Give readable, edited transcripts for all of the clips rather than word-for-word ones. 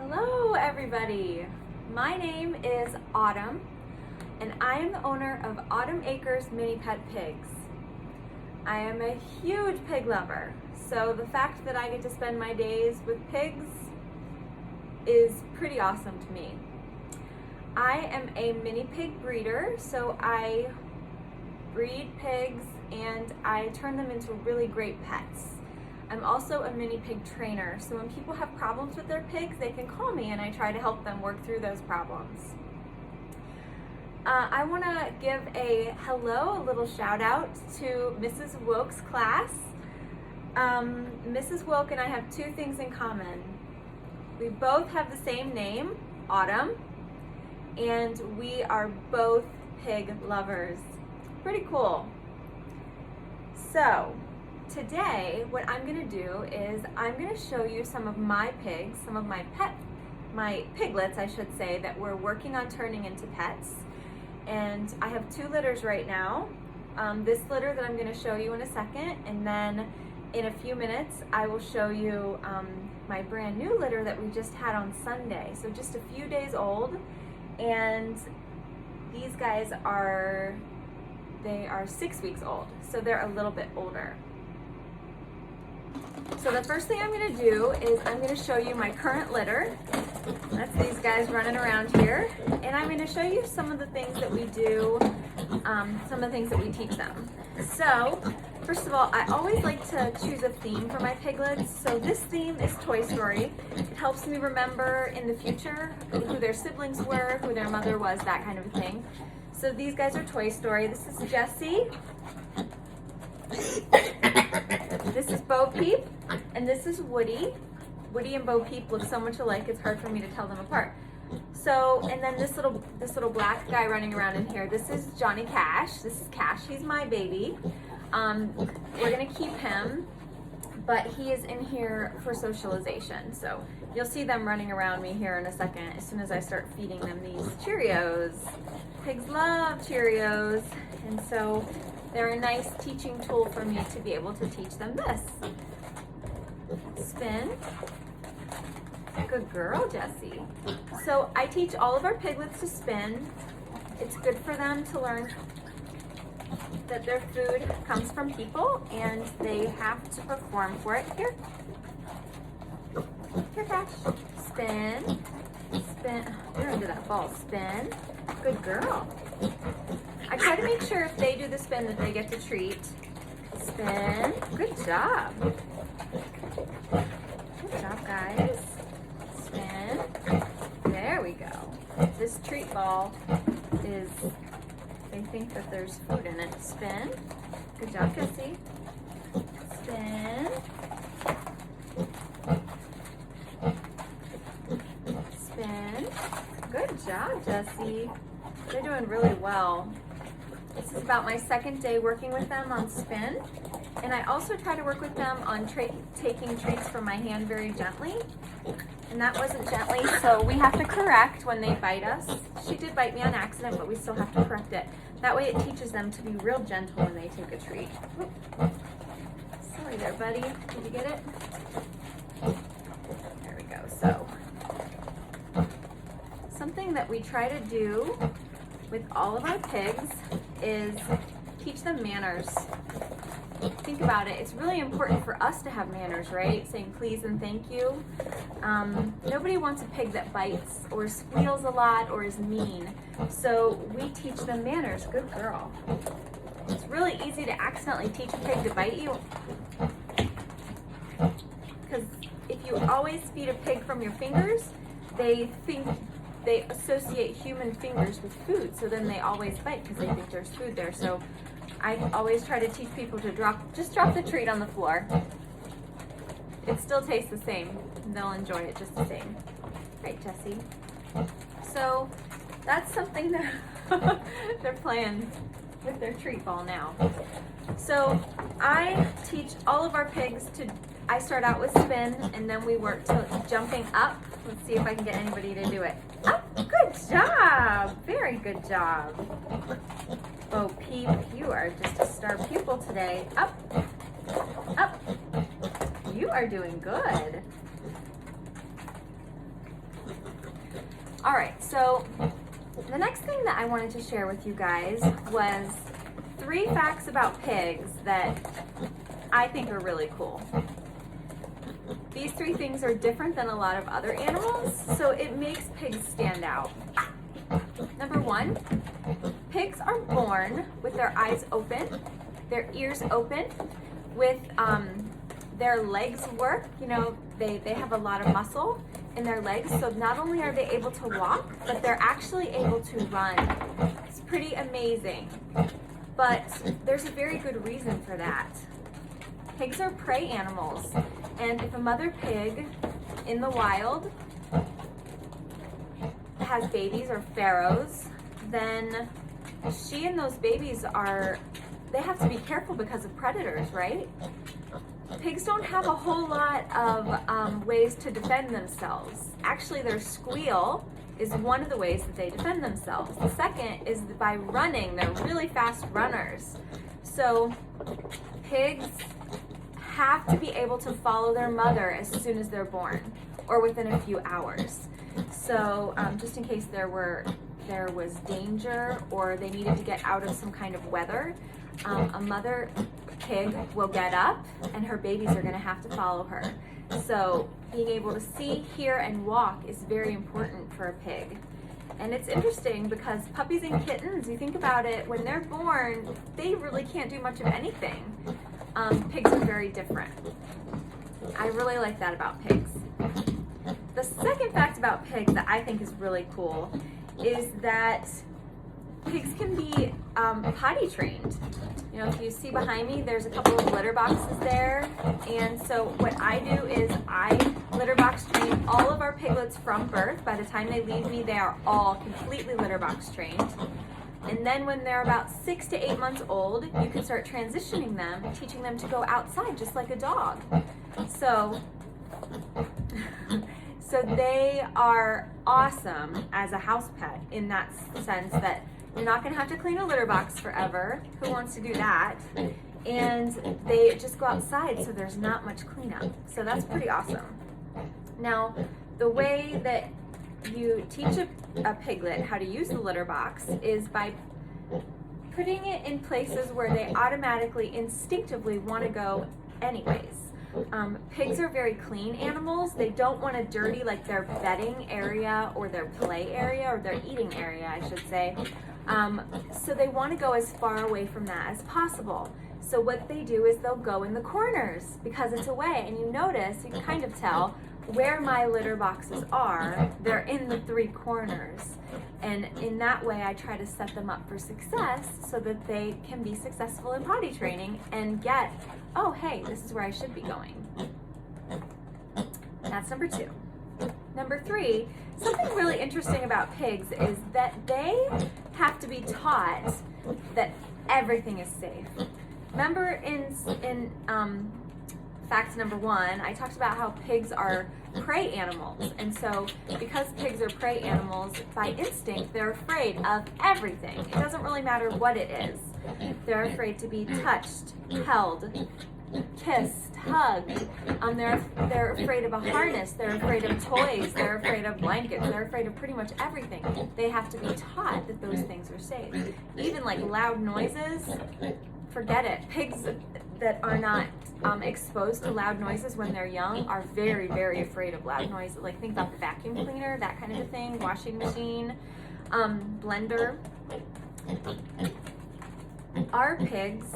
Hello everybody, my name is Autumn and I am the owner of Autumn Acres Mini Pet Pigs. I am a huge pig lover, so the fact that I get to spend my days with pigs is pretty awesome to me. I am a mini pig breeder, so I breed pigs and I turn them into really great pets. I'm also a mini pig trainer, so when people have problems with their pigs, they can call me and I try to help them work through those problems. I want to give a little shout out to Mrs. Wouk's class. Mrs. Wouk and I have two things in common. We both have the same name, Autumn, and we are both pig lovers. Pretty cool. So, today, what I'm going to do is I'm going to show you some of my pigs, some of my piglets, I should say, that we're working on turning into pets. And I have two litters right now. This litter that I'm going to show you in a second, and then in a few minutes I will show you my brand new litter that we just had on Sunday. So just a few days old, and these guys are 6 weeks old, so they're a little bit older. So the first thing I'm going to do is I'm going to show you my current litter. That's these guys running around here. And I'm going to show you some of the things that we do, some of the things that we teach them. So, first of all, I always like to choose a theme for my piglets. So this theme is Toy Story. It helps me remember in the future who their siblings were, who their mother was, that kind of thing. So these guys are Toy Story. This is Jessie. This is Bo Peep, and this is Woody. Woody and Bo Peep look so much alike, it's hard for me to tell them apart. So, and then this little black guy running around in here, this is Johnny Cash. This is Cash, he's my baby. We're gonna keep him, but he is in here for socialization. So you'll see them running around me here in a second as soon as I start feeding them these Cheerios. Pigs love Cheerios, and so they're a nice teaching tool for me to be able to teach them this. Spin. Good girl, Jessie. So I teach all of our piglets to spin. It's good for them to learn that their food comes from people and they have to perform for it. Here. Here, Cash. Spin. Spin. You're into that ball. Spin. Good girl. I try to make sure if they do the spin that they get the treat. Spin. Good job. Good job, guys. Spin. There we go. This treat ball is, they think that there's food in it. Spin. Good job, Jessie. Spin. Spin. Good job, Jessie. They're doing really well. This is about my second day working with them on spin. And I also try to work with them on taking treats from my hand very gently. And that wasn't gently, so we have to correct when they bite us. She did bite me on accident, but we still have to correct it. That way it teaches them to be real gentle when they take a treat. Sorry there, buddy. Did you get it? There we go. So, something that we try to do with all of our pigs is teach them manners. Think about it. It's really important for us to have manners, right? Saying please and thank you. Nobody wants a pig that bites or squeals a lot or is mean. So we teach them manners. Good girl. It's really easy to accidentally teach a pig to bite you. Because if you always feed a pig from your fingers, they associate human fingers with food, so then they always bite because they think there's food there. So I always try to teach people to just drop the treat on the floor. It still tastes the same. They'll enjoy it just the same. Right, Jessie? So that's something that they're playing with their treat ball now. So I teach all of our pigs I start out with spin, and then we work to jumping up. Let's see if I can get anybody to do it. Up, good job, very good job. Bo Peep, you are just a star pupil today. Up, up, you are doing good. All right, so the next thing that I wanted to share with you guys was 3 facts about pigs that I think are really cool. These 3 things are different than a lot of other animals, so it makes pigs stand out. Number 1, pigs are born with their eyes open, their ears open, with their legs work. You know, they have a lot of muscle in their legs, so not only are they able to walk, but they're actually able to run. It's pretty amazing. But there's a very good reason for that. Pigs are prey animals, and if a mother pig in the wild has babies or farrows, then she and those babies they have to be careful because of predators, right? Pigs don't have a whole lot of ways to defend themselves. Actually, their squeal is one of the ways that they defend themselves. The second is by running. They're really fast runners. So pigs have to be able to follow their mother as soon as they're born, or within a few hours. So just in case there was danger or they needed to get out of some kind of weather, a mother pig will get up and her babies are going to have to follow her. So being able to see, hear, and walk is very important for a pig. And it's interesting because puppies and kittens, you think about it, when they're born, they really can't do much of anything. Pigs are very different. I really like that about pigs. The second fact about pigs that I think is really cool is that pigs can be potty trained. You know, if you see behind me, there's a couple of litter boxes there. And so what I do is I litter box train all of our piglets from birth. By the time they leave me, they are all completely litter box trained. And then when they're about 6 to 8 months old, you can start transitioning them, teaching them to go outside just like a dog. So they are awesome as a house pet in that sense that you're not going to have to clean a litter box forever. Who wants to do that? And they just go outside, so there's not much cleanup. So that's pretty awesome. Now, the way that you teach a piglet how to use the litter box is by putting it in places where they automatically, instinctively want to go anyways. Pigs are very clean animals. They don't want to dirty like their bedding area or their play area or their eating area, I should say. So they want to go as far away from that as possible. So what they do is they'll go in the corners because it's away, and you notice, you can kind of tell where my litter boxes are. They're in the 3 corners. And in that way, I try to set them up for success so that they can be successful in potty training and get, oh, hey, this is where I should be going. That's number 2. Number 3, something really interesting about pigs is that they have to be taught that everything is safe. Remember in fact number 1, I talked about how pigs are prey animals. And so because pigs are prey animals, by instinct, they're afraid of everything. It doesn't really matter what it is. They're afraid to be touched, held, kissed, hugged. They're afraid of a harness. They're afraid of toys. They're afraid of blankets. They're afraid of pretty much everything. They have to be taught that those things are safe. Even like loud noises, forget it. Pigs that are not exposed to loud noises when they're young are very, very afraid of loud noises. Like think about the vacuum cleaner, that kind of a thing, washing machine, blender. Our pigs,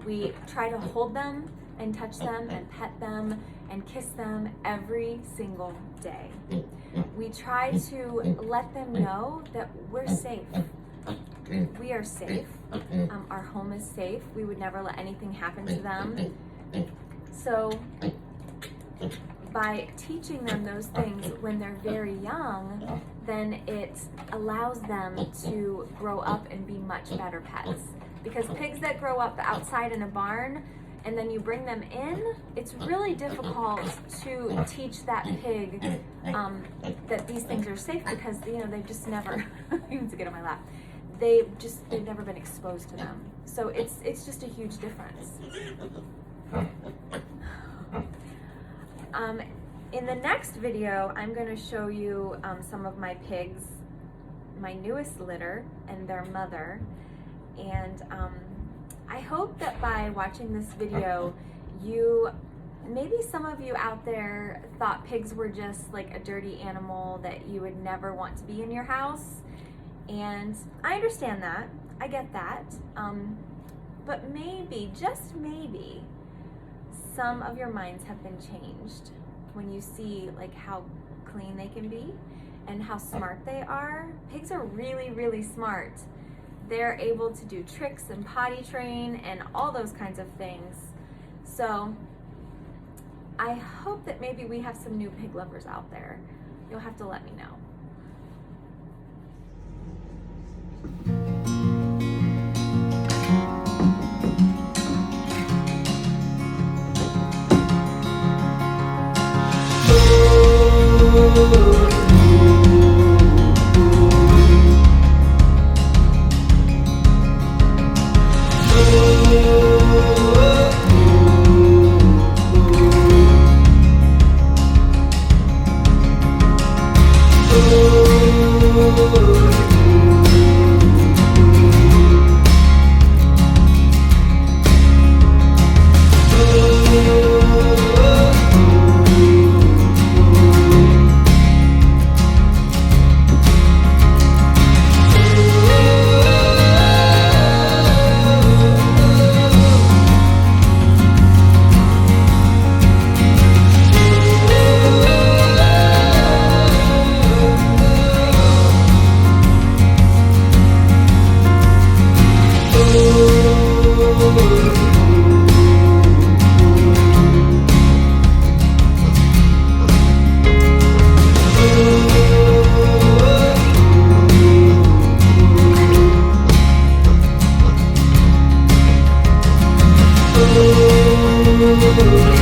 we try to hold them and touch them and pet them and kiss them every single day. We try to let them know that we're safe. We are safe. Our home is safe. We would never let anything happen to them. So by teaching them those things when they're very young, then it allows them to grow up and be much better pets. Because pigs that grow up outside in a barn and then you bring them in, it's really difficult to teach that pig that these things are safe because they've just never, you need to get on my lap. They've never been exposed to them. So it's just a huge difference. In the next video, I'm going to show you some of my pigs, my newest litter, and their mother. And I hope that by watching this video, maybe some of you out there thought pigs were just like a dirty animal that you would never want to be in your house. And I understand that, I get that. But maybe, just maybe, some of your minds have been changed when you see like how clean they can be and how smart they are. Pigs are really, really smart. They're able to do tricks and potty train and all those kinds of things. So I hope that maybe we have some new pig lovers out there. You'll have to let me know. Wouk.